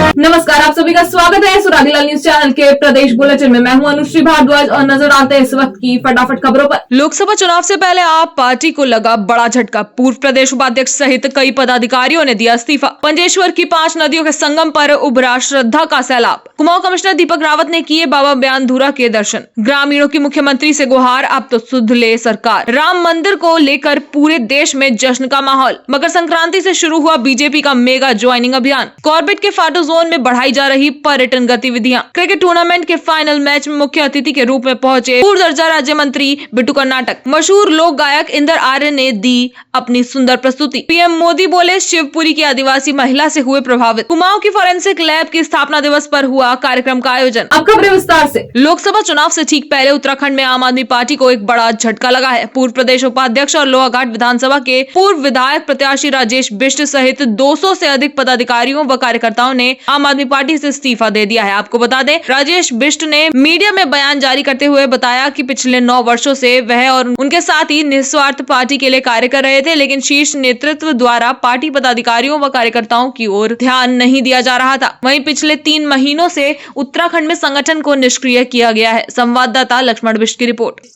नमस्कार, आप सभी का स्वागत है सुरागीलाल न्यूज चैनल के प्रदेश बुलेटिन में। मैं हूं अनुश्री भारद्वाज और नजर आते हैं इस वक्त की फटाफट खबरों पर। लोकसभा चुनाव से पहले आप पार्टी को लगा बड़ा झटका। पूर्व प्रदेश उपाध्यक्ष सहित कई पदाधिकारियों ने दिया इस्तीफा। पंजेश्वर की 5 नदियों के संगम पर उभरा श्रद्धा का सैलाब। कुमाऊं कमिश्नर दीपक रावत ने किए बाबा ब्यानधुरा के दर्शन। ग्रामीणों की मुख्यमंत्री से गुहार, अब तो सुध ले सरकार। राम मंदिर को लेकर पूरे देश में जश्न का माहौल। मकर संक्रांति से शुरू हुआ बीजेपी का मेगा ज्वाइनिंग अभियान। कॉर्बेट के फाटो जोन में बढ़ाई जा रही पर्यटन गतिविधियां। क्रिकेट टूर्नामेंट के फाइनल मैच में मुख्य अतिथि के रूप में पहुंचे पूर्व दर्जा राज्य मंत्री बिट्टू कर्नाटक। मशहूर लोक गायक इंदर आर्य ने दी अपनी सुंदर प्रस्तुति। पीएम मोदी बोले शिवपुरी की आदिवासी महिला से हुए प्रभावित। कुमाऊं की फॉरेंसिक लैब की स्थापना दिवस पर हुआ कार्यक्रम का आयोजन। अब खबरें विस्तार से। लोकसभा चुनाव से ठीक पहले उत्तराखंड में आम आदमी पार्टी को एक बड़ा झटका लगा है। पूर्व प्रदेश उपाध्यक्ष और लोहाघाट विधानसभा के पूर्व विधायक प्रत्याशी राजेश बिष्ट सहित 200 से अधिक पदाधिकारियों व कार्यकर्ताओं ने आम आदमी पार्टी से इस्तीफा दे दिया है। आपको बता दें, राजेश बिष्ट ने मीडिया में बयान जारी करते हुए बताया कि पिछले 9 वर्षों से वह और उनके साथी निस्वार्थ पार्टी के लिए कार्य कर रहे थे, लेकिन शीर्ष नेतृत्व द्वारा पार्टी पदाधिकारियों व कार्यकर्ताओं की ओर ध्यान नहीं दिया जा रहा था। वहीं पिछले 3 महीनों से उत्तराखंड में संगठन को निष्क्रिय किया गया है। संवाददाता लक्ष्मण बिष्ट की रिपोर्ट।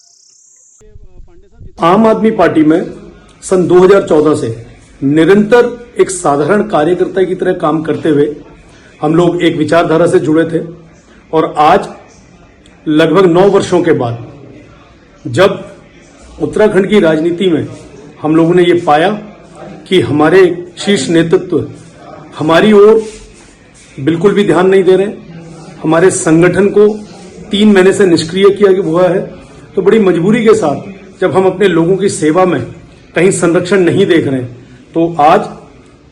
आम आदमी पार्टी में सन 2014 से निरंतर एक साधारण कार्यकर्ता की तरह काम करते हुए हम लोग एक विचारधारा से जुड़े थे और आज लगभग 9 वर्षों के बाद जब उत्तराखंड की राजनीति में हम लोगों ने ये पाया कि हमारे शीर्ष नेतृत्व हमारी ओर बिल्कुल भी ध्यान नहीं दे रहे, हमारे संगठन को 3 महीने से निष्क्रिय किया हुआ है, तो बड़ी मजबूरी के साथ जब हम अपने लोगों की सेवा में कहीं संरक्षण नहीं देख रहे हैं, तो आज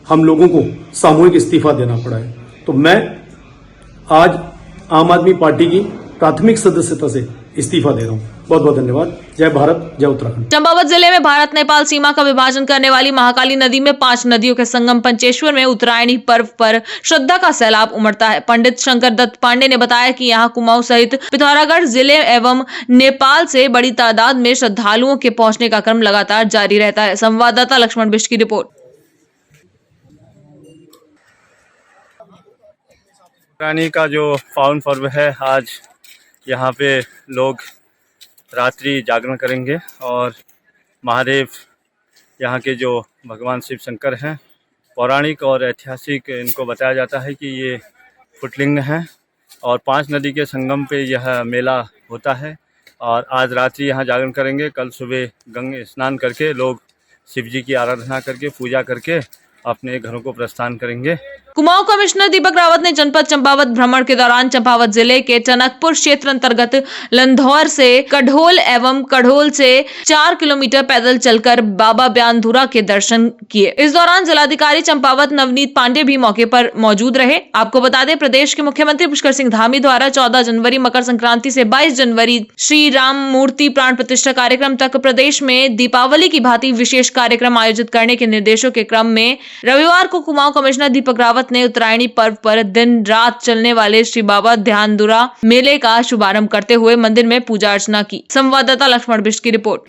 हम लोगों को सामूहिक इस्तीफा देना पड़ा है। तो मैं आज आम आदमी पार्टी की प्राथमिक सदस्यता से इस्तीफा दे रहा हूं। बहुत बहुत धन्यवाद। जय भारत, जय उत्तराखंड। चंपावत जिले में भारत नेपाल सीमा का विभाजन करने वाली महाकाली नदी में 5 नदियों के संगम पंचेश्वर में उत्तरायणी पर्व पर श्रद्धा का सैलाब उमड़ता है। पंडित शंकर दत्त पांडे ने बताया कि यहां कुमाऊं सहित पिथौरागढ़ जिले एवं नेपाल से बड़ी तादाद में श्रद्धालुओं के पहुंचने का क्रम लगातार जारी रहता है। संवाददाता लक्ष्मण बिष्ट की रिपोर्ट। उत्तरायणी का जो पावन पर्व है, आज यहाँ पे लोग रात्रि जागरण करेंगे और महादेव यहाँ के जो भगवान शिव शंकर हैं, पौराणिक और ऐतिहासिक इनको बताया जाता है कि ये फुटलिंग हैं और 5 नदी के संगम पे यह मेला होता है और आज रात्रि यहाँ जागरण करेंगे। कल सुबह गंगा स्नान करके लोग शिव जी की आराधना करके पूजा करके अपने घरों को प्रस्थान करेंगे। कुमाऊं कमिश्नर दीपक रावत ने जनपद चंपावत भ्रमण के दौरान चंपावत जिले के टनकपुर क्षेत्र अंतर्गत लंधौर से कढोल एवं कढोल से 4 किलोमीटर पैदल चलकर बाबा ब्यानधुरा के दर्शन किए। इस दौरान जिलाधिकारी चंपावत नवनीत पांडे भी मौके पर मौजूद रहे। आपको बता दें, प्रदेश के मुख्यमंत्री पुष्कर सिंह धामी द्वारा 14 जनवरी मकर संक्रांति से 22 जनवरी श्री राम मूर्ति प्राण प्रतिष्ठा कार्यक्रम तक प्रदेश में दीपावली की भांति विशेष कार्यक्रम आयोजित करने के निर्देशों के क्रम में रविवार को कुमाऊं कमिश्नर दीपक रावत ने उत्तरायणी पर्व पर दिन रात चलने वाले श्री बाबा ध्यानधुरा मेले का शुभारंभ करते हुए मंदिर में पूजा अर्चना की। संवाददाता लक्ष्मण बिष्ट की रिपोर्ट।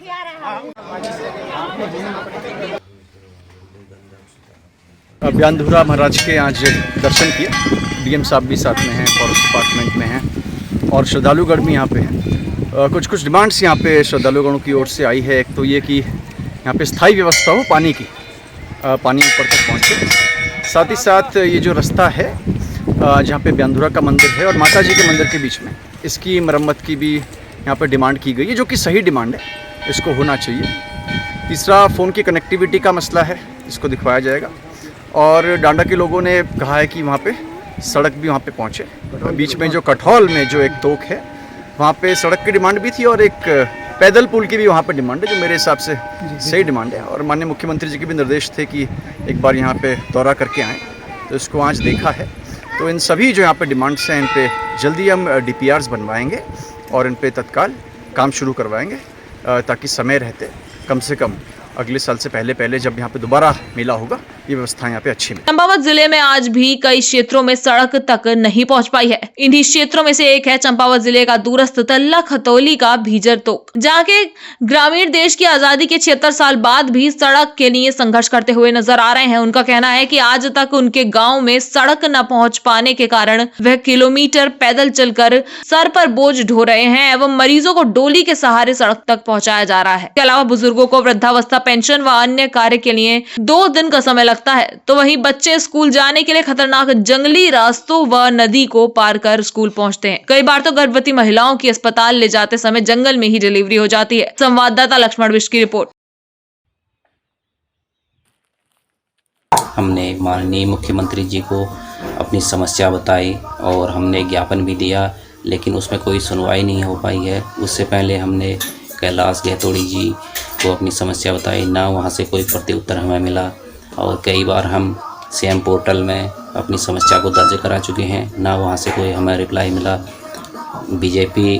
ब्यानधुरा महाराज के आज दर्शन किए। डीएम साहब भी साथ में हैं, फॉरेस्ट डिपार्टमेंट में हैं और श्रद्धालुगढ़ भी यहाँ पे हैं। कुछ डिमांड्स यहाँ पे श्रद्धालुगढ़ों की ओर से आई है। एक तो ये कि यहाँ पे स्थायी व्यवस्था हो पानी की, पानी ऊपर तक पहुँचे। साथ ही साथ ये जो रास्ता है जहाँ पे ब्यानधुरा का मंदिर है और माता जी के मंदिर के बीच में, इसकी मरम्मत की भी यहाँ पे डिमांड की गई है, जो कि सही डिमांड है, इसको होना चाहिए। तीसरा, फ़ोन की कनेक्टिविटी का मसला है, इसको दिखवाया जाएगा। और डांडा के लोगों ने कहा है कि वहाँ पे सड़क भी वहाँ पे पहुँचे। बीच में जो कठौल में जो एक तोक है, वहाँ पे सड़क की डिमांड भी थी और एक पैदल पुल की भी वहाँ पर डिमांड है, जो मेरे हिसाब से सही डिमांड है। और माननीय मुख्यमंत्री जी के भी निर्देश थे कि एक बार यहाँ पे दौरा करके आएँ, तो इसको आज देखा है। तो इन सभी जो यहाँ पे डिमांड्स हैं, इन पे जल्दी हम DPRs बनवाएंगे और इन पे तत्काल काम शुरू करवाएंगे, ताकि समय रहते कम से कम अगले साल से पहले जब यहाँ पे दोबारा मेला होगा, ये व्यवस्था यहाँ पे अच्छी मिलेगी। चंपावत जिले में आज भी कई क्षेत्रों में सड़क तक नहीं पहुंच पाई है। इन्हीं क्षेत्रों में से एक है चंपावत जिले का दूरस्थ तल्ला खतौली का भीजर तोक, जहाँ के ग्रामीण देश की आजादी के 76 साल बाद भी सड़क के लिए संघर्ष करते हुए नजर आ रहे हैं। उनका कहना है कि आज तक उनके गांव में सड़क न पहुंच पाने के कारण वह किलोमीटर पैदल चलकर सर पर बोझ ढो रहे हैं एवं मरीजों को डोली के सहारे सड़क तक पहुंचाया जा रहा है। इसके अलावा बुजुर्गों को वृद्धावस्था पेंशन व अन्य कार्य के लिए 2 दिन का समय लगता है, तो वहीं बच्चे स्कूल जाने के लिए खतरनाक जंगली रास्तों व नदी को पार कर स्कूल पहुंचते हैं। कई बार तो गर्भवती महिलाओं की अस्पताल ले जाते समय जंगल में ही डिलीवरी हो जाती है। संवाददाता लक्ष्मण बिष्ट की रिपोर्ट। हमने माननीय मुख्यमंत्री जी को अपनी समस्या बताई और हमने ज्ञापन भी दिया, लेकिन उसमें कोई सुनवाई नहीं हो पाई है। उससे पहले हमने कैलाश गहतोड़ी जी को अपनी समस्या बताई, ना वहाँ से कोई प्रत्युत्तर हमें मिला। और कई बार हम सीएम पोर्टल में अपनी समस्या को दर्ज करा चुके हैं, ना वहाँ से कोई हमें रिप्लाई मिला। बीजेपी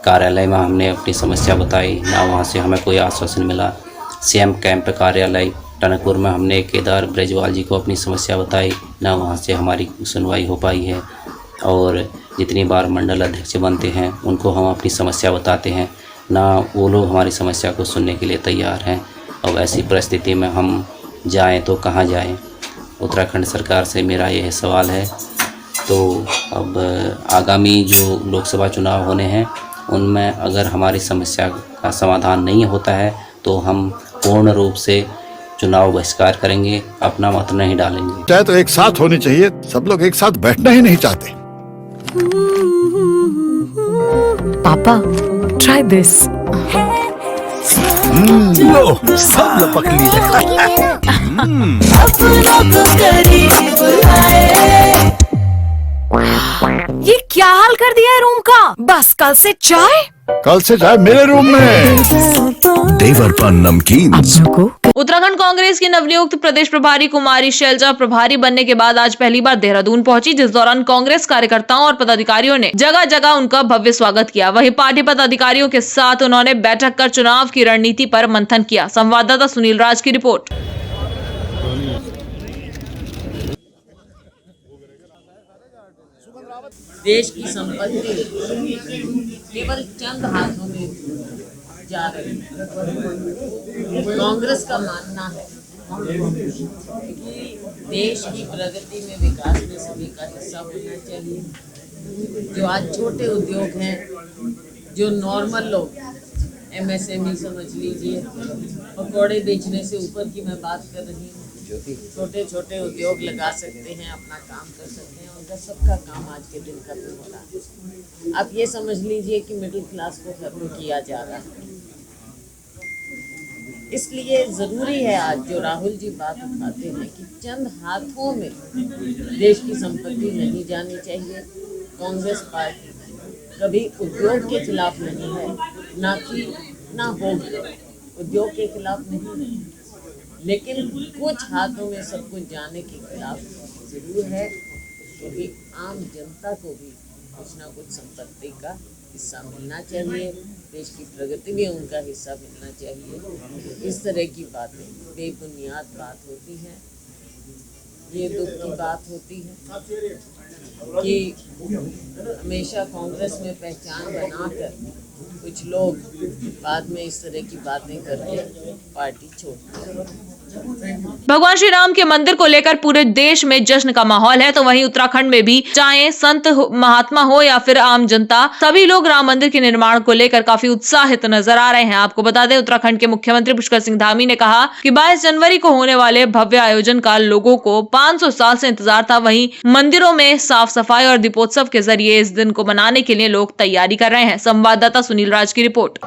कार्यालय में हमने अपनी समस्या बताई, ना वहाँ से हमें कोई आश्वासन मिला। सीएम कैंप कार्यालय टनकपुर में हमने केदार ब्रजवाल जी को अपनी समस्या बताई, ना वहाँ से हमारी सुनवाई हो पाई है। और जितनी बार मंडल अध्यक्ष बनते हैं उनको हम अपनी समस्या बताते हैं, ना वो लोग हमारी समस्या को सुनने के लिए तैयार हैं। अब ऐसी परिस्थिति में हम जाएं तो कहाँ जाएं? उत्तराखंड सरकार से मेरा यह सवाल है। तो अब आगामी जो लोकसभा चुनाव होने हैं उनमें अगर हमारी समस्या का समाधान नहीं होता है तो हम पूर्ण रूप से चुनाव बहिष्कार करेंगे, अपना मत नहीं डालेंगे। चाहे तो एक साथ होनी चाहिए, सब लोग एक साथ बैठना ही नहीं चाहते। पापा, try this. लो, सब लपक लिए। ये क्या हाल कर दिया है रूम का? बस कल से चाय? कल से चाय मेरे रूम में। देवर पान नमकीन। उत्तराखंड कांग्रेस की नवनियुक्त प्रदेश प्रभारी कुमारी शैलजा प्रभारी बनने के बाद आज पहली बार देहरादून पहुंची, जिस दौरान कांग्रेस कार्यकर्ताओं और पदाधिकारियों ने जगह जगह उनका भव्य स्वागत किया। वहीं पार्टी पदाधिकारियों के साथ उन्होंने बैठक कर चुनाव की रणनीति पर मंथन किया। संवाददाता सुनील राज की रिपोर्ट। देश की संपत्ति केवल चंद हाथों में जा रही है। कांग्रेस का मानना है कि देश की प्रगति में, विकास में सभी का हिस्सा होना चाहिए। जो आज छोटे उद्योग हैं, जो नॉर्मल लोग MSME समझ लीजिए, पकौड़े बेचने से ऊपर की मैं बात कर रही हूँ, छोटे छोटे उद्योग लगा सकते हैं, अपना काम कर सकते हैं। उनका सबका काम आज के दिन खत्म हो रहा है। आप ये समझ लीजिए कि मिडिल क्लास को खत्म किया जा रहा है। इसलिए ज़रूरी है आज जो राहुल जी बात उठाते हैं कि चंद हाथों में देश की संपत्ति नहीं जानी चाहिए। कांग्रेस पार्टी कभी उद्योग के खिलाफ नहीं है, ना होगी, उद्योग के खिलाफ नहीं है, लेकिन कुछ हाथों में सब कुछ जाने के खिलाफ जरूर है, क्योंकि आम जनता को भी कुछ ना कुछ संपत्ति का हिस्सा मिलना चाहिए, देश की प्रगति में उनका हिस्सा मिलना चाहिए। इस तरह की बातें बेबुनियाद बात होती हैं। ये दुख की बात होती है कि हमेशा कांग्रेस में पहचान बनाकर कुछ लोग बाद में इस तरह की बातें करके पार्टी छोड़ते हैं। भगवान श्री राम के मंदिर को लेकर पूरे देश में जश्न का माहौल है, तो वहीं उत्तराखंड में भी चाहे संत महात्मा हो या फिर आम जनता, सभी लोग राम मंदिर के निर्माण को लेकर काफी उत्साहित नजर आ रहे हैं। आपको बता दें, उत्तराखंड के मुख्यमंत्री पुष्कर सिंह धामी ने कहा कि 22 जनवरी को होने वाले भव्य आयोजन का लोगों को 500 साल से इंतजार था। वहीं मंदिरों में साफ सफाई और दीपोत्सव के जरिए इस दिन को मनाने के लिए लोग तैयारी कर रहे हैं। संवाददाता सुनील राज की रिपोर्ट।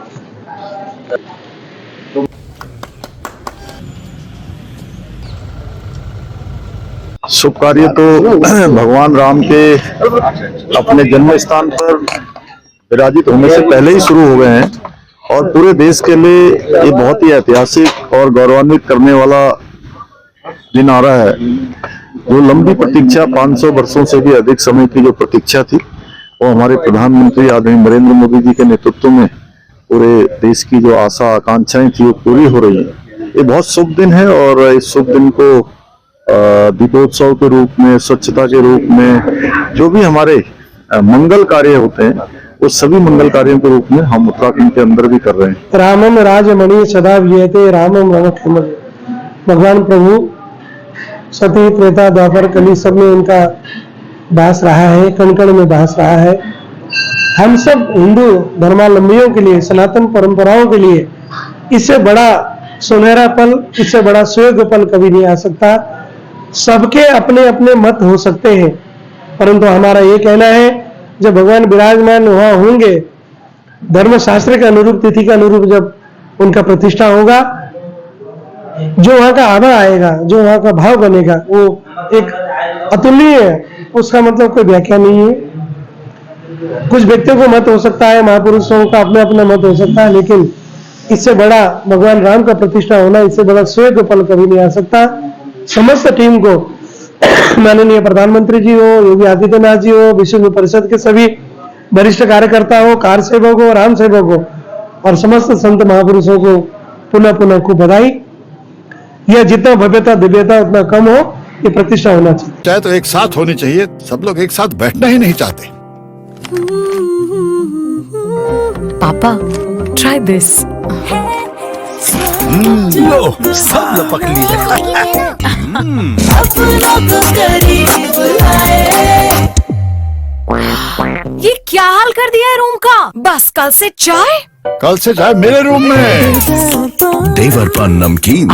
शुभ कार्य तो भगवान राम के अपने जन्म स्थान पर विराजित होने से पहले ही शुरू हो गए हैं और पूरे देश के लिए ये बहुत ही ऐतिहासिक और गौरवान्वित करने वाला दिन आ रहा है। जो लंबी प्रतीक्षा, 500 वर्षों से भी अधिक समय की जो प्रतीक्षा थी, वो हमारे प्रधानमंत्री आदरणीय नरेंद्र मोदी जी के नेतृत्व में पूरे देश की जो आशा आकांक्षाएं थी वो पूरी हो रही हैं। ये बहुत शुभ दिन है और इस शुभ दिन को दीपोत्सव के रूप में, स्वच्छता के रूप में, जो भी हमारे मंगल कार्य होते हैं वो सभी मंगल कार्यों के रूप में हम उत्तराखंड के अंदर भी कर रहे हैं। रामम राजमणि सदा विजयते रामम रमक्षम। भगवान प्रभु सती त्रेता द्वापर कली सब में इनका वास रहा है, कण कण में वास रहा है। हम सब हिंदू धर्मावलंबियों के लिए, सनातन परंपराओं के लिए इससे बड़ा सुनहरा पल, इससे बड़ा सुयोग्य पल कभी नहीं आ सकता। सबके अपने अपने मत हो सकते हैं, परंतु हमारा ये कहना है जब भगवान विराजमान वहां होंगे, धर्मशास्त्र के अनुरूप, तिथि के अनुरूप जब उनका प्रतिष्ठा होगा, जो वहां का आभा आएगा, जो वहां का भाव बनेगा, वो एक अतुलनीय है। उसका मतलब कोई व्याख्या नहीं है। कुछ व्यक्तियों को मत हो सकता है, महापुरुषों का अपना अपना मत हो सकता है, लेकिन इससे बड़ा भगवान राम का प्रतिष्ठा होना, इससे बड़ा सुयोग्य पल कभी नहीं आ सकता। समस्त टीम को, माननीय प्रधानमंत्री जी हो, योगी आदित्यनाथ जी हो, विश्व हिंदू परिषद के सभी वरिष्ठ कार्यकर्ता हो, कार सेवक हो, राम सेवक हो और समस्त संत महापुरुषों को पुनः पुनः खूब बधाई। यह जितना भव्यता दिव्यता उतना कम हो, ये प्रतिष्ठा होना चाहिए। चाहे तो एक साथ होनी चाहिए, सब लोग एक साथ बैठना ही नहीं चाहते। पापा ट्राई दिस। लो सब लपक ली ये क्या हाल कर दिया है रूम का? बस कल से चाय। कल से चाय मेरे रूम में। देवर पान नमकीन।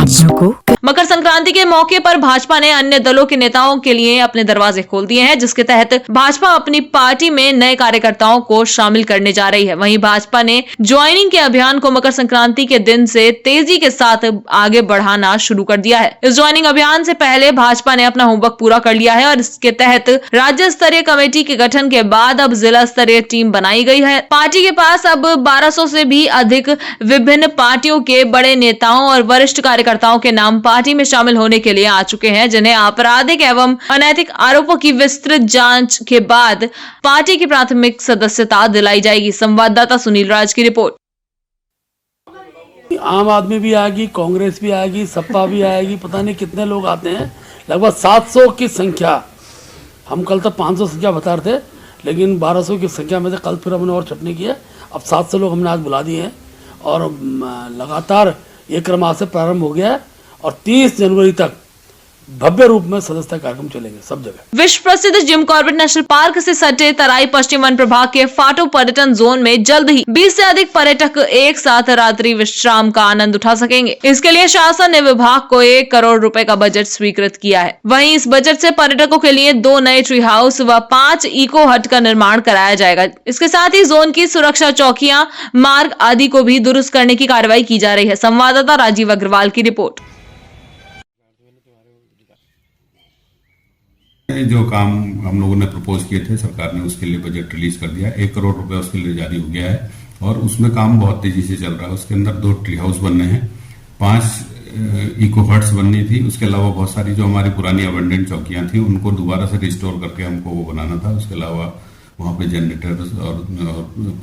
मकर संक्रांति के मौके पर भाजपा ने अन्य दलों के नेताओं के लिए अपने दरवाजे खोल दिए हैं, जिसके तहत भाजपा अपनी पार्टी में नए कार्यकर्ताओं को शामिल करने जा रही है। वहीं भाजपा ने ज्वाइनिंग के अभियान को मकर संक्रांति के दिन से तेजी के साथ आगे बढ़ाना शुरू कर दिया है। इस ज्वाइनिंग अभियान से पहले भाजपा ने अपना होमवर्क पूरा कर लिया है और इसके तहत राज्य स्तरीय कमेटी के गठन के बाद अब जिला स्तरीय टीम बनाई गई है। पार्टी के पास अब 1200 से भी अधिक विभिन्न पार्टियों के बड़े नेताओं और वरिष्ठ कार्यकर्ताओं के नाम पार्टी में शामिल होने के लिए आ चुके हैं, जिन्हें आपराधिक एवं अनैतिक आरोपों की विस्तृत जांच के बाद पार्टी की प्राथमिक सदस्यता दिलाई जाएगी। संवाददाता सुनील राज की रिपोर्ट। आम आदमी भी आएगी, कांग्रेस भी आएगी, सपा भी आएगी, पता नहीं कितने लोग आते हैं, लगभग 700 की संख्या। हम कल तक 500 संख्या बता रहे थे, लेकिन 1200 की संख्या में से कल फिर हमने और छटनी की है। अब 700 लोग हमने आज बुला दिए हैं और लगातार ये क्रम आज से प्रारंभ हो गया है और 30 जनवरी तक भव्य रूप में सदस्यता कार्यक्रम चलेंगे सब जगह। विश्व प्रसिद्ध जिम कॉर्बेट नेशनल पार्क से सटे तराई पश्चिम वन प्रभाग के फाटो पर्यटन जोन में जल्द ही 20 से अधिक पर्यटक एक साथ रात्रि विश्राम का आनंद उठा सकेंगे। इसके लिए शासन ने विभाग को 1 करोड़ रुपए का बजट स्वीकृत किया है। वहीं इस बजट से पर्यटकों के लिए 2 नए ट्री हाउस व 5 इको हट का निर्माण कराया जाएगा। इसके साथ ही जोन की सुरक्षा चौकियां, मार्ग आदि को भी दुरुस्त करने की कार्रवाई की जा रही है। संवाददाता राजीव अग्रवाल की रिपोर्ट। जो काम हम लोगों ने प्रपोज किए थे, सरकार ने उसके लिए बजट रिलीज कर दिया। 1 करोड़ रुपए उसके लिए जारी हो गया है और उसमें काम बहुत तेजी से चल रहा है। उसके अंदर 2 ट्री हाउस बनने हैं, 5 इको हट्स बननी थी। उसके अलावा बहुत सारी जो हमारी पुरानी अबेंडेंट चौकियां थी उनको दोबारा से रिस्टोर करके हमको वो बनाना था। उसके अलावा वहाँ पे जनरेटर्स और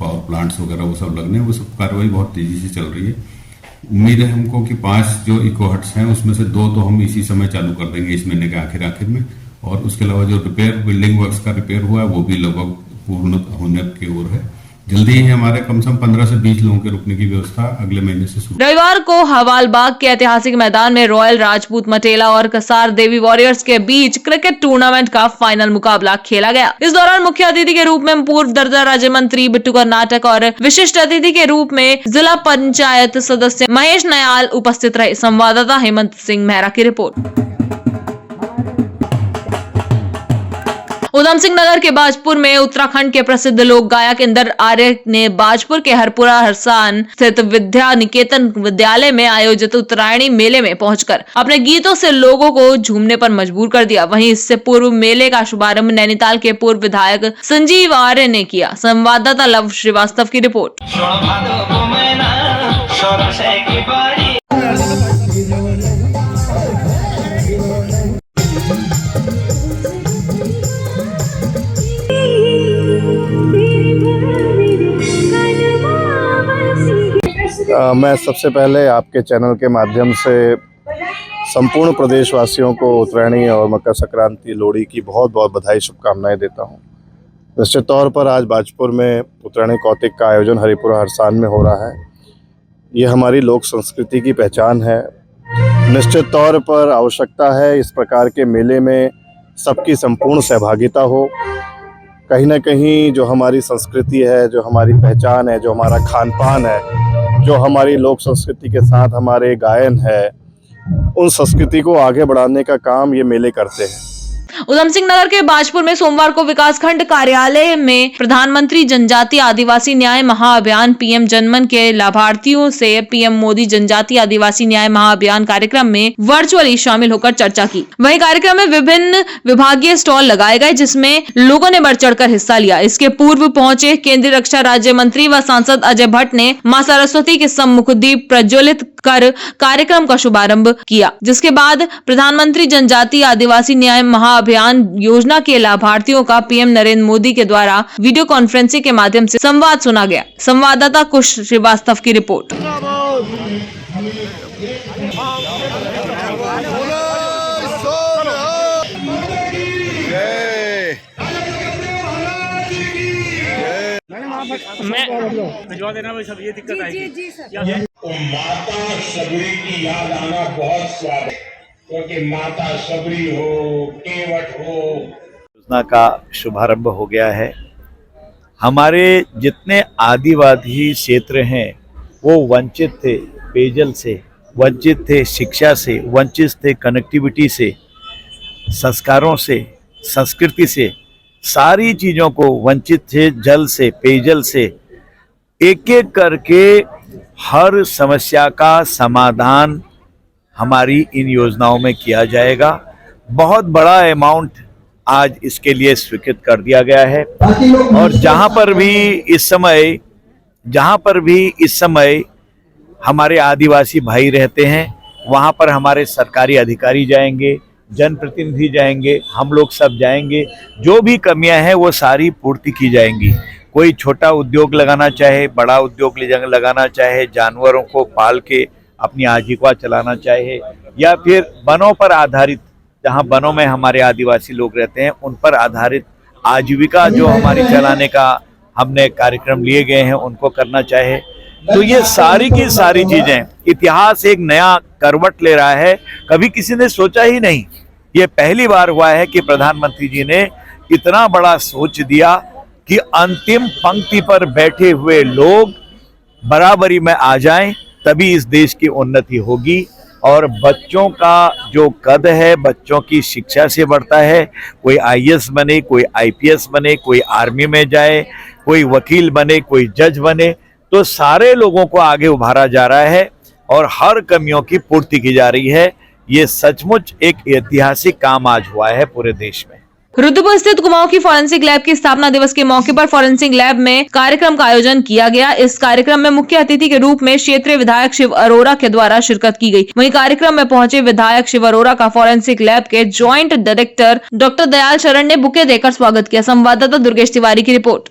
पावर प्लांट्स वगैरह वो सब लगने, वो सब कार्रवाई बहुत तेजी से चल रही है। उम्मीद है हमको कि 5 जो इको हट्स हैं उसमें से 2 तो हम इसी समय चालू कर देंगे, इस महीने के आखिर में। और उसके अलावा जो रिपेयर, बिल्डिंग वर्क्स का रिपेयर हुआ है वो भी लगभग पूर्ण होने की ओर है। जल्दी ही हमारे कम से कम 15 से 20 लोगों के रुकने की व्यवस्था अगले महीने से शुरू। रविवार को हवालबाग के ऐतिहासिक मैदान में रॉयल राजपूत मटेला और कसार देवी वॉरियर्स के बीच क्रिकेट टूर्नामेंट का फाइनल मुकाबला खेला गया। इस दौरान मुख्य अतिथि के रूप में पूर्व दर्जा राज्य मंत्री बिट्टू कर्नाटक और विशिष्ट अतिथि के रूप में जिला पंचायत सदस्य महेश नयाल उपस्थित रहे। संवाददाता हेमंत सिंह मेहरा की रिपोर्ट। उधम सिंह नगर के बाजपुर में उत्तराखंड के प्रसिद्ध लोक गायक इंदर आर्य ने बाजपुर के हरपुरा हरसान स्थित विद्या निकेतन विद्यालय में आयोजित उत्तरायणी मेले में पहुंचकर अपने गीतों से लोगों को झूमने पर मजबूर कर दिया। वहीं इससे पूर्व मेले का शुभारंभ नैनीताल के पूर्व विधायक संजीव आर्य ने किया। संवाददाता लव श्रीवास्तव की रिपोर्ट। मैं सबसे पहले आपके चैनल के माध्यम से संपूर्ण प्रदेशवासियों को उत्तरायणी और मकर संक्रांति लोहड़ी की बहुत बहुत बधाई शुभकामनाएं देता हूं। निश्चित तौर पर आज बाजपुर में उत्तरायणी कौतिक का आयोजन हरिपुरा हरसान में हो रहा है। ये हमारी लोक संस्कृति की पहचान है। निश्चित तौर पर आवश्यकता है इस प्रकार के मेले में सबकी संपूर्ण सहभागिता हो। कहीं ना कहीं जो हमारी संस्कृति है, जो हमारी पहचान है, जो हमारा खान पान है, जो हमारी लोक संस्कृति के साथ हमारे गायन है, उन संस्कृति को आगे बढ़ाने का काम ये मेले करते हैं। उधम सिंह नगर के बाजपुर में सोमवार को विकासखंड कार्यालय में प्रधानमंत्री जनजातीय आदिवासी न्याय महाअभियान पीएम जनमन के लाभार्थियों से पीएम मोदी जनजातीय आदिवासी न्याय महाअभियान कार्यक्रम में वर्चुअली शामिल होकर चर्चा की। वहीं कार्यक्रम में विभिन्न विभागीय स्टॉल लगाए गए जिसमें लोगों ने बढ़ चढ़कर हिस्सा लिया। इसके पूर्व पहुंचे केंद्रीय रक्षा राज्य मंत्री व सांसद अजय भट्ट ने मां सरस्वती के सम्मुख दीप प्रज्वलित कर कार्यक्रम का शुभारंभ किया, जिसके बाद प्रधानमंत्री जनजातीय आदिवासी न्याय महाअभियान योजना के लाभार्थियों का पीएम नरेंद्र मोदी के द्वारा वीडियो कॉन्फ्रेंसिंग के माध्यम से संवाद सुना गया। संवाददाता कुश श्रीवास्तव की रिपोर्ट। मैं भिजवा देना भाई, सब ये दिक्कत आएगी। तो माता सबरी की याद आना बहुत स्वाभाविक, क्योंकि माता सबरी हो, केवट हो। योजना का शुभारंभ हो गया है। हमारे जितने आदिवासी क्षेत्र हैं वो वंचित थे पेयजल से, वंचित थे शिक्षा से, वंचित थे कनेक्टिविटी से, संस्कारों से, संस्कृति से, सारी चीज़ों को वंचित थे, जल से, पेयजल से। एक एक करके हर समस्या का समाधान हमारी इन योजनाओं में किया जाएगा। बहुत बड़ा अमाउंट आज इसके लिए स्वीकृत कर दिया गया है और जहां पर भी इस समय हमारे आदिवासी भाई रहते हैं वहां पर हमारे सरकारी अधिकारी जाएंगे, जनप्रतिनिधि जाएंगे, हम लोग सब जाएंगे। जो भी कमियां हैं वो सारी पूर्ति की जाएंगी। कोई छोटा उद्योग लगाना चाहे, बड़ा उद्योग लगाना चाहे, जानवरों को पाल के अपनी आजीविका चलाना चाहे, या फिर वनों पर आधारित, जहां वनों में हमारे आदिवासी लोग रहते हैं उन पर आधारित आजीविका जो हमारी चलाने का हमने कार्यक्रम लिए गए हैं उनको करना चाहे, तो ये सारी की सारी चीजें, इतिहास एक नया करवट ले रहा है। कभी किसी ने सोचा ही नहीं, ये पहली बार हुआ है कि प्रधानमंत्री जी ने इतना बड़ा सोच दिया कि अंतिम पंक्ति पर बैठे हुए लोग बराबरी में आ जाएं, तभी इस देश की उन्नति होगी। और बच्चों का जो कद है बच्चों की शिक्षा से बढ़ता है। कोई आईएएस बने, कोई आईपीएस बने, कोई आर्मी में जाए, कोई वकील बने, कोई जज बने, तो सारे लोगों को आगे उभारा जा रहा है और हर कमियों की पूर्ति की जा रही है। ये सचमुच एक ऐतिहासिक काम आज हुआ है पूरे देश में। रुद्रपुर स्थित कुमाऊं की फॉरेंसिक लैब की स्थापना दिवस के मौके पर फॉरेंसिक लैब में कार्यक्रम का आयोजन किया गया। इस कार्यक्रम में मुख्य अतिथि के रूप में क्षेत्रीय विधायक शिव अरोरा के द्वारा शिरकत की गई। वहीं कार्यक्रम में पहुंचे विधायक शिव अरोरा का फॉरेंसिक लैब के ज्वाइंट डायरेक्टर डॉक्टर दयाल शरण ने बुके देकर स्वागत किया। संवाददाता दुर्गेश तिवारी की रिपोर्ट।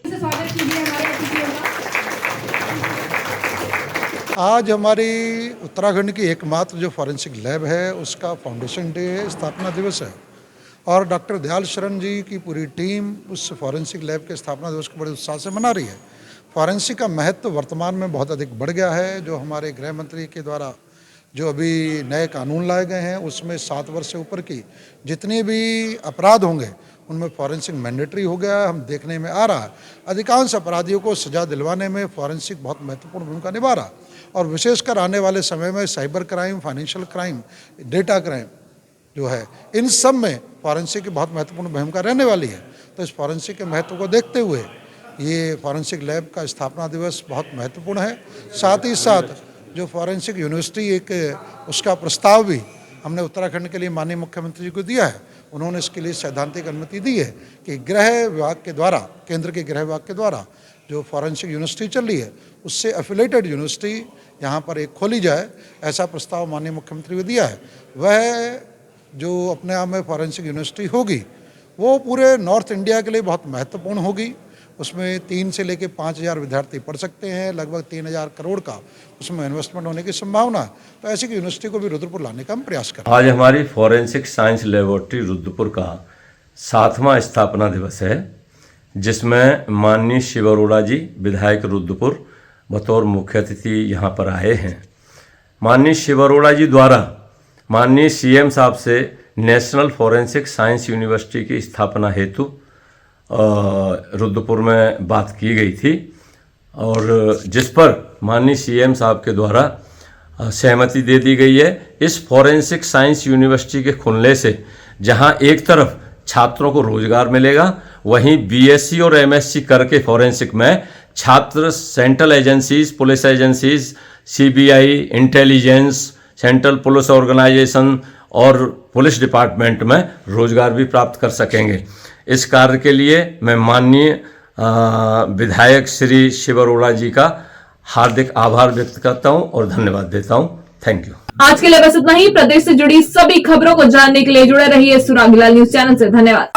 आज हमारी उत्तराखंड की एकमात्र जो फॉरेंसिक लैब है उसका फाउंडेशन डे है, स्थापना दिवस है, और डॉक्टर दयाल शरण जी की पूरी टीम उस फॉरेंसिक लैब के स्थापना दिवस को बड़े उत्साह से मना रही है। फॉरेंसिक का महत्व वर्तमान में बहुत अधिक बढ़ गया है। जो हमारे गृह मंत्री के द्वारा जो अभी नए कानून लाए गए हैं उसमें 7 वर्ष से ऊपर की जितने भी अपराध होंगे उनमें फॉरेंसिक मैंडेटरी हो गया है। हम देखने में आ रहा है अधिकांश अपराधियों को सजा दिलवाने में फॉरेंसिक बहुत महत्वपूर्ण भूमिका निभा रहा है, और विशेषकर आने वाले समय में cyber crime, financial crime, data crime जो है, इन सब में फॉरेंसिक की बहुत महत्वपूर्ण भूमिका रहने वाली है। तो इस फॉरेंसिक के महत्व को देखते हुए ये फॉरेंसिक लैब का स्थापना दिवस बहुत महत्वपूर्ण है। साथ ही साथ जो फॉरेंसिक यूनिवर्सिटी एक उसका प्रस्ताव भी हमने उत्तराखंड के लिए माननीय मुख्यमंत्री जी को दिया है। उन्होंने इसके लिए सैद्धांतिक अनुमति दी है कि गृह विभाग के द्वारा, केंद्र के गृह विभाग के द्वारा जो फॉरेंसिक यूनिवर्सिटी चल रही है उससे एफिलेटेड यूनिवर्सिटी यहाँ पर एक खोली जाए, ऐसा प्रस्ताव माननीय मुख्यमंत्री को दिया है। वह जो अपने आप में फॉरेंसिक यूनिवर्सिटी होगी वो पूरे नॉर्थ इंडिया के लिए बहुत महत्वपूर्ण होगी। उसमें 3 से लेकर 5,000 विद्यार्थी पढ़ सकते हैं, लगभग 3,000 करोड़ का उसमें इन्वेस्टमेंट होने की संभावना है। तो ऐसी की यूनिवर्सिटी को भी रुद्रपुर लाने का हम प्रयास कर रहे हैं। आज हमारी फॉरेंसिक साइंस लेबोरेटरी रुद्रपुर का 7वां स्थापना दिवस है, जिसमें माननीय शिव अरोड़ा जी विधायक रुद्रपुर बतौर मुख्य अतिथि यहाँ पर आए हैं। माननीय शिव अरोड़ा जी द्वारा माननीय सीएम साहब से नेशनल फॉरेंसिक साइंस यूनिवर्सिटी की स्थापना हेतु रुद्रपुर में बात की गई थी, और जिस पर माननीय सीएम साहब के द्वारा सहमति दे दी गई है। इस फॉरेंसिक साइंस यूनिवर्सिटी के खुलने से जहां एक तरफ छात्रों को रोजगार मिलेगा, वहीं बीएससी और एमएससी करके फॉरेंसिक में छात्र central agencies, police agencies, CBI, intelligence, central police organisation और पुलिस डिपार्टमेंट में रोजगार भी प्राप्त कर सकेंगे। इस कार्य के लिए मैं माननीय विधायक श्री शिव अरोड़ा जी का हार्दिक आभार व्यक्त करता हूं और धन्यवाद देता हूं। Thank you. आज के लिए बस इतना ही। प्रदेश से जुड़ी सभी खबरों को जानने के लिए जुड़े रहिए सुरागीलाल न्यूज चैनल से। धन्यवाद।